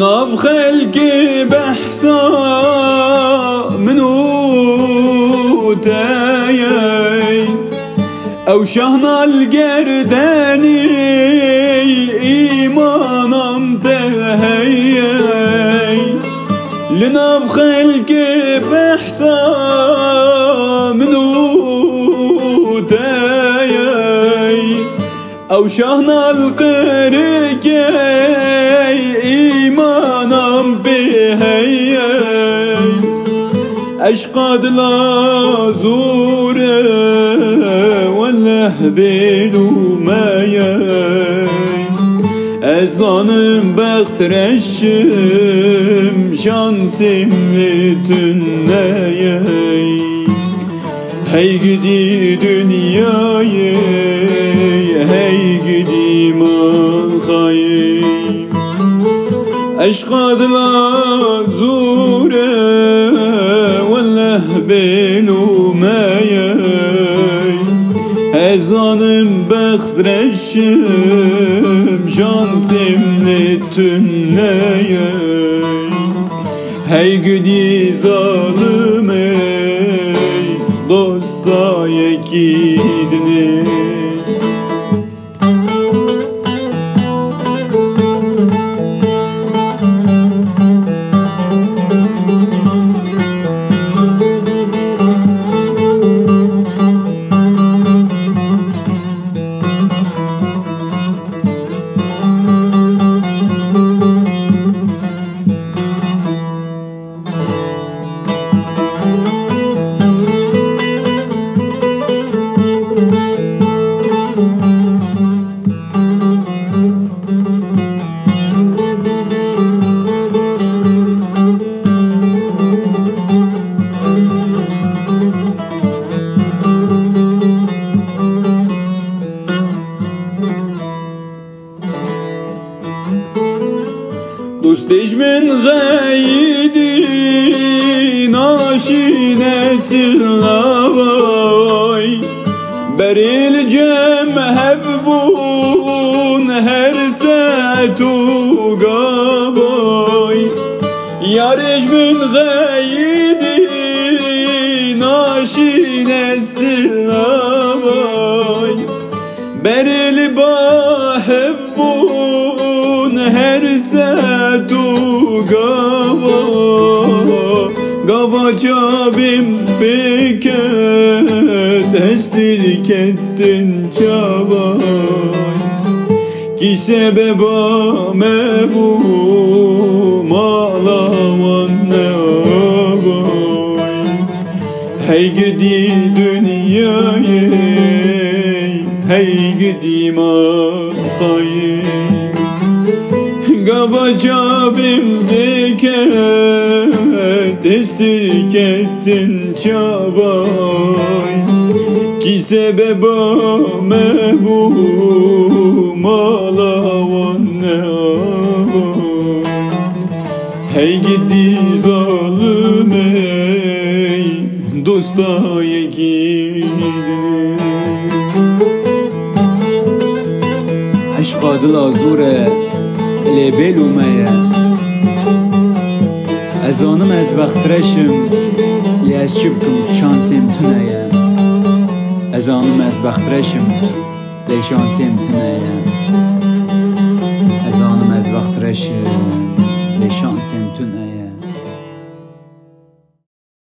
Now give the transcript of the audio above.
لناف خلقي بحصى منو تايي او شهنا القرداني ايمانم تهيي لناف خلقي بحصى منو تايي او شهنا القرقي ايمانم بهيي اشقد لا زوره ولا هبيلو مايي ezanım baktreşim şansım tüneye hey gidi dünyayı hey gidi mahayı aşkadla zure vellah belumeye ezanım baktreşim şansım tüneye hey gidi zalim ey dosta yekidine دوستش من غیدی ناشینه سلاوی بریل جم هبون هر ساعتو گاوی یارش من غیدی ناشینه سلاوی بریل با هبون her tu gava gava çabim biket estirk ettin çabay ki sebebame bu malavan ne abay hey gidi dünyayı hey gidi mahayı Gava çabim diket estirk ettin çabay ki sebebame bu malavan ne abay hey gidi zalim ey dosta yekidine aşkadıl azure لبلومه ezanım ez vaxtreşim les çibkum şansım tüneye ezanım ez vaxtreşim le şansım tüneye ezanım ez vaxtreşim le şansım